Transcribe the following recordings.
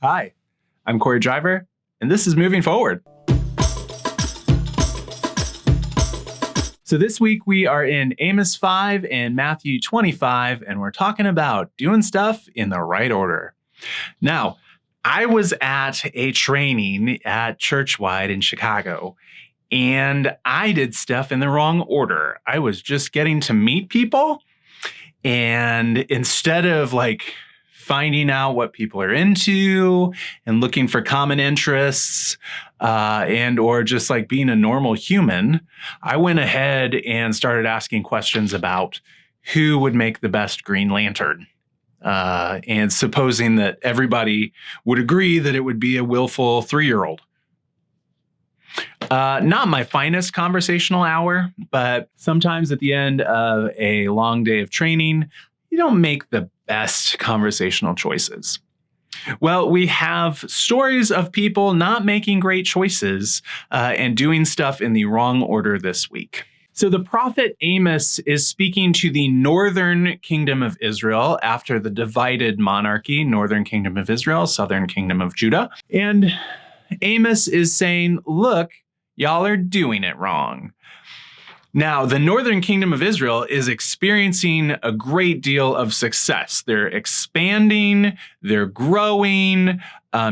Hi, I'm Corey Driver, and this is Moving Forward. So this week we are in Amos 5 and Matthew 25, and we're talking about doing stuff in the right order. Now, I was at a training at Churchwide in Chicago, and I did stuff in the wrong order. I was just getting to meet people, and instead of finding out what people are into and looking for common interests and or just being a normal human, I went ahead and started asking questions about who would make the best Green Lantern. And supposing that everybody would agree that it would be a willful 3-year-old. Not my finest conversational hour, but sometimes at the end of a long day of training, you don't make the best conversational choices. Well, we have stories of people not making great choices and doing stuff in the wrong order this week. So the prophet Amos is speaking to the northern kingdom of Israel after the divided monarchy, northern kingdom of Israel, southern kingdom of Judah. And Amos is saying, look, y'all are doing it wrong. Now, the northern kingdom of Israel is experiencing a great deal of success. They're expanding, they're growing,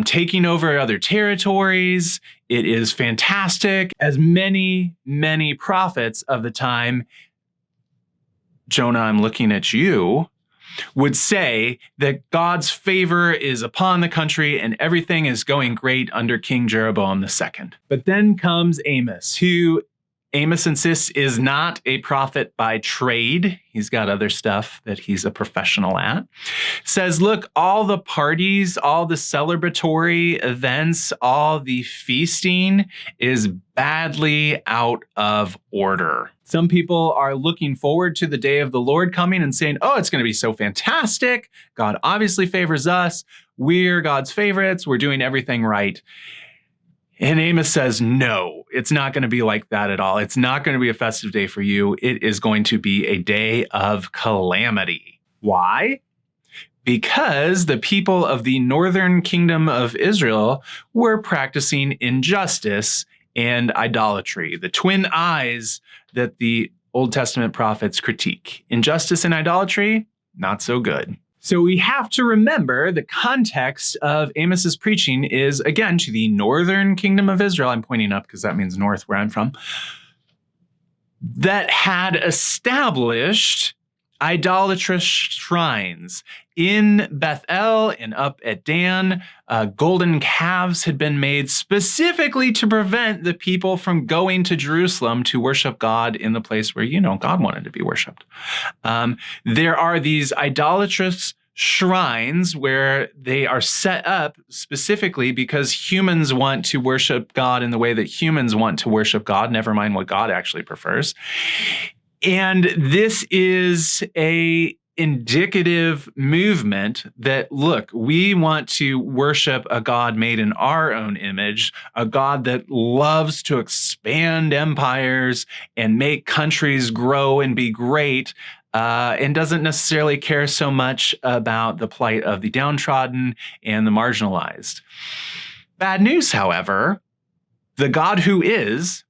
taking over other territories. It is fantastic. As many prophets of the time, Jonah, I'm looking at you, would say that God's favor is upon the country and everything is going great under King Jeroboam II. But then comes Amos, who Amos insists is not a prophet by trade. He's got other stuff that he's a professional at. Says, look, all the parties, all the celebratory events, all the feasting is badly out of order. Some people are looking forward to the day of the Lord coming and saying, oh, it's going to be so fantastic. God obviously favors us. We're God's favorites. We're doing everything right. And Amos says, no, it's not going to be like that at all. It's not going to be a festive day for you. It is going to be a day of calamity. Why? Because the people of the northern kingdom of Israel were practicing injustice and idolatry, the twin eyes that the Old Testament prophets critique. Injustice and idolatry, not so good. So we have to remember the context of Amos's preaching is, again, to the northern kingdom of Israel. I'm pointing up because that means north where I'm from. That had established idolatrous shrines in Bethel and up at Dan. Golden calves had been made specifically to prevent the people from going to Jerusalem to worship God in the place where, God wanted to be worshiped. There are these idolatrous shrines where they are set up specifically because humans want to worship God in the way that humans want to worship God, never mind what God actually prefers. And this is a indicative movement that, look, we want to worship a God made in our own image, a God that loves to expand empires and make countries grow and be great, and doesn't necessarily care so much about the plight of the downtrodden and the marginalized. Bad news, however, the God who is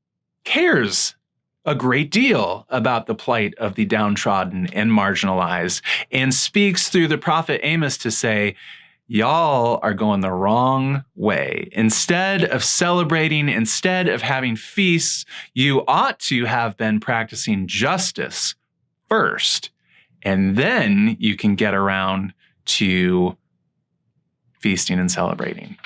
cares a great deal about the plight of the downtrodden and marginalized, and speaks through the prophet Amos to say, y'all are going the wrong way. Instead of celebrating, instead of having feasts, you ought to have been practicing justice first, and then you can get around to feasting and celebrating.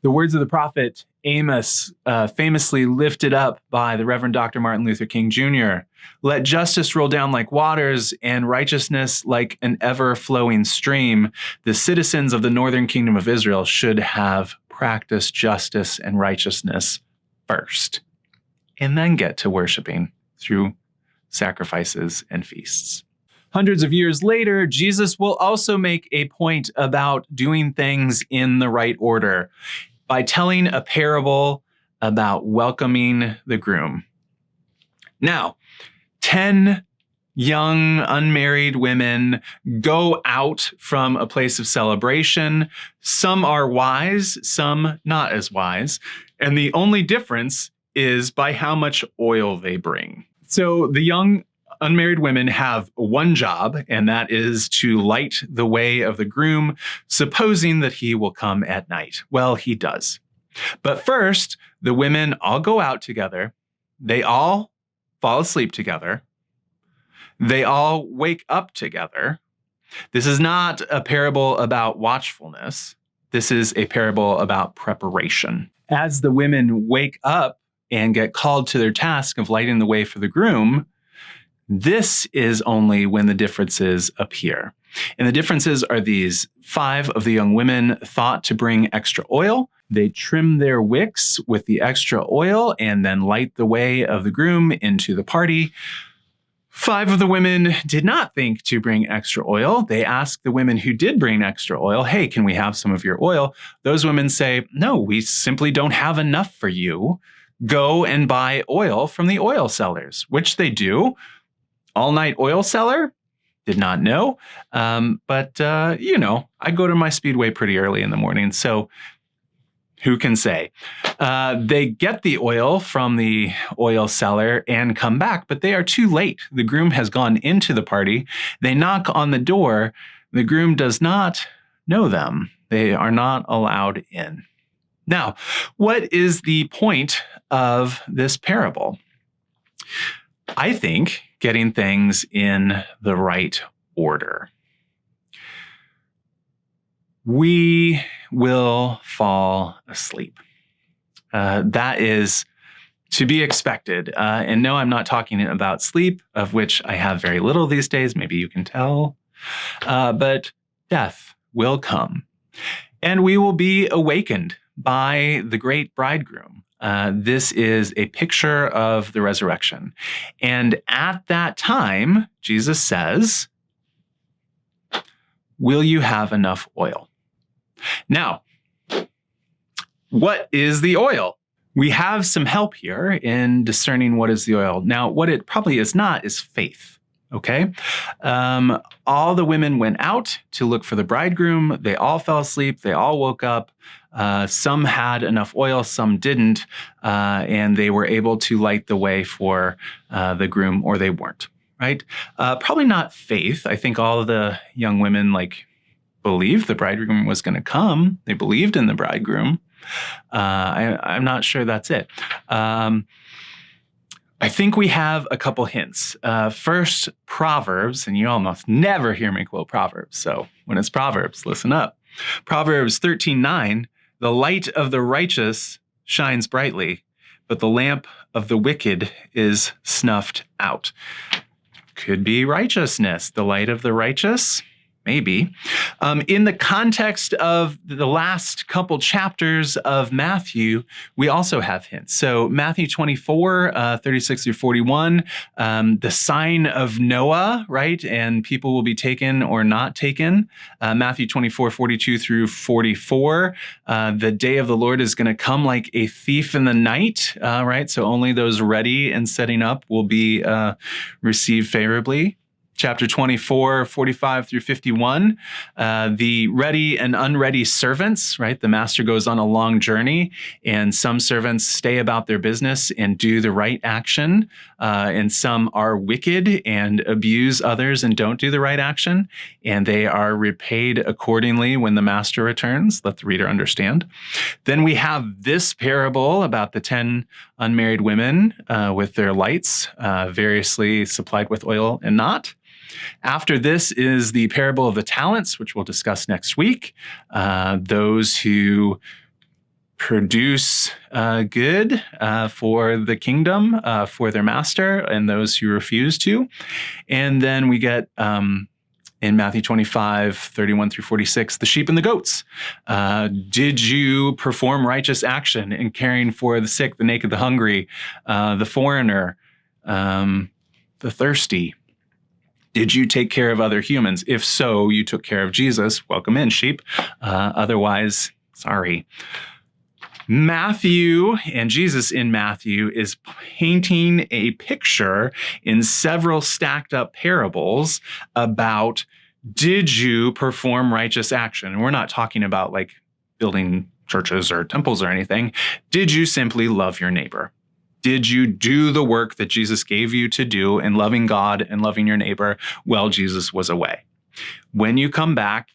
The words of the prophet Amos, famously lifted up by the Reverend Dr. Martin Luther King Jr. Let justice roll down like waters and righteousness like an ever-flowing stream. The citizens of the northern kingdom of Israel should have practiced justice and righteousness first, and then get to worshiping through sacrifices and feasts. Hundreds of years later, Jesus will also make a point about doing things in the right order by telling a parable about welcoming the groom. Now, 10 young unmarried women go out from a place of celebration. Some are wise, some not as wise. And the only difference is by how much oil they bring. So the young unmarried women have one job, and that is to light the way of the groom, supposing that he will come at night. Well, he does. But first, the women all go out together. They all fall asleep together. They all wake up together. This is not a parable about watchfulness. This is a parable about preparation. As the women wake up and get called to their task of lighting the way for the groom, this is only when the differences appear. And the differences are these: 5 of the young women thought to bring extra oil. They trim their wicks with the extra oil and then light the way of the groom into the party. 5 of the women did not think to bring extra oil. They asked the women who did bring extra oil, hey, can we have some of your oil? Those women say, no, we simply don't have enough for you. Go and buy oil from the oil sellers, which they do. All-night oil seller? Did not know. But I go to my Speedway pretty early in the morning, so who can say? They get the oil from the oil seller and come back, but they are too late. The groom has gone into the party. They knock on the door. The groom does not know them. They are not allowed in. Now, what is the point of this parable? I think getting things in the right order. We will fall asleep. That is to be expected. And no, I'm not talking about sleep, of which I have very little these days. Maybe you can tell. But death will come, and we will be awakened by the great bridegroom. This is a picture of the resurrection. And at that time, Jesus says, will you have enough oil? Now, what is the oil? We have some help here in discerning what is the oil. Now, what it probably is not is faith. Okay. All the women went out to look for the bridegroom. They all fell asleep. They all woke up. Some had enough oil, some didn't. And they were able to light the way for the groom, or they weren't, right? Probably not faith. I think all of the young women believed the bridegroom was going to come. They believed in the bridegroom. I'm not sure that's it. I think we have a couple hints. First, Proverbs, and you almost never hear me quote Proverbs. So when it's Proverbs, listen up. Proverbs 13:9, the light of the righteous shines brightly, but the lamp of the wicked is snuffed out. Could be righteousness, the light of the righteous. Maybe. In the context of the last couple chapters of Matthew, we also have hints. So Matthew 24, 36 through 41, the sign of Noah, right? And people will be taken or not taken. Matthew 24, 42 through 44, the day of the Lord is going to come like a thief in the night, right? So only those ready and setting up will be received favorably. Chapter 24, 45 through 51, the ready and unready servants, right? The master goes on a long journey, and some servants stay about their business and do the right action, and some are wicked and abuse others and don't do the right action, and they are repaid accordingly when the master returns. Let the reader understand. Then we have this parable about the 10 unmarried women with their lights, variously supplied with oil and not. After this is the parable of the talents, which we'll discuss next week. Those who produce good for the kingdom, for their master, and those who refuse to. And then we get in Matthew 25, 31 through 46, the sheep and the goats. Did you perform righteous action in caring for the sick, the naked, the hungry, the foreigner, the thirsty? Did you take care of other humans? If so, you took care of Jesus. Welcome in, sheep. Otherwise, sorry. Matthew and Jesus in Matthew is painting a picture in several stacked up parables about, did you perform righteous action? And we're not talking about like building churches or temples or anything. Did you simply love your neighbor? Did you do the work that Jesus gave you to do in loving God and loving your neighbor while Jesus was away? When you come back,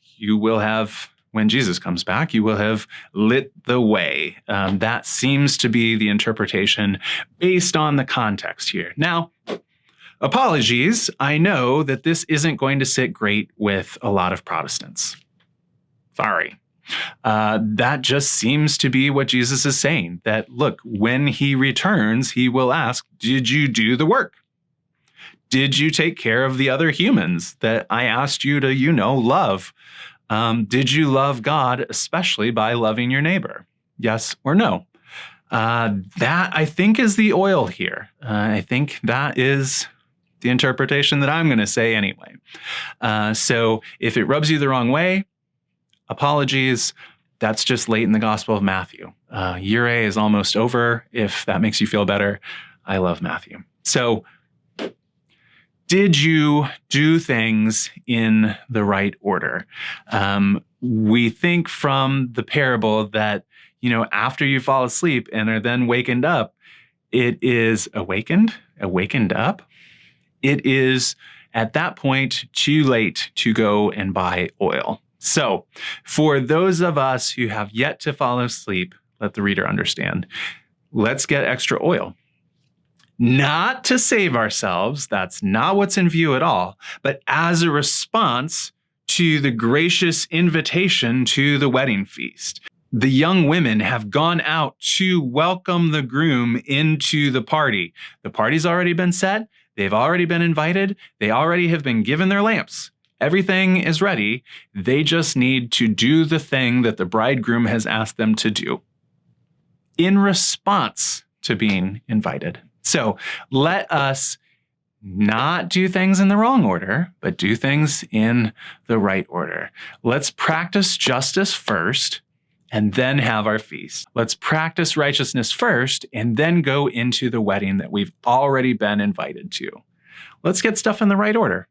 when Jesus comes back, you will have lit the way. That seems to be the interpretation based on the context here. Now, apologies. I know that this isn't going to sit great with a lot of Protestants. Sorry. That just seems to be what Jesus is saying, that look, when he returns, he will ask, did you do the work? Did you take care of the other humans that I asked you to, love? Did you love God, especially by loving your neighbor? Yes or no? That, I think, is the oil here. I think that is the interpretation that I'm going to say anyway. So if it rubs you the wrong way, apologies. That's just late in the Gospel of Matthew. Year A is almost over. If that makes you feel better, I love Matthew. So did you do things in the right order? We think from the parable that, after you fall asleep and are then wakened up, it is awakened up. It is at that point too late to go and buy oil. So for those of us who have yet to fall asleep, let the reader understand, let's get extra oil. Not to save ourselves, that's not what's in view at all, but as a response to the gracious invitation to the wedding feast. The young women have gone out to welcome the groom into the party. The party's already been set. They've already been invited. They already have been given their lamps. Everything is ready. They just need to do the thing that the bridegroom has asked them to do in response to being invited. So let us not do things in the wrong order, but do things in the right order. Let's practice justice first and then have our feast. Let's practice righteousness first and then go into the wedding that we've already been invited to. Let's get stuff in the right order.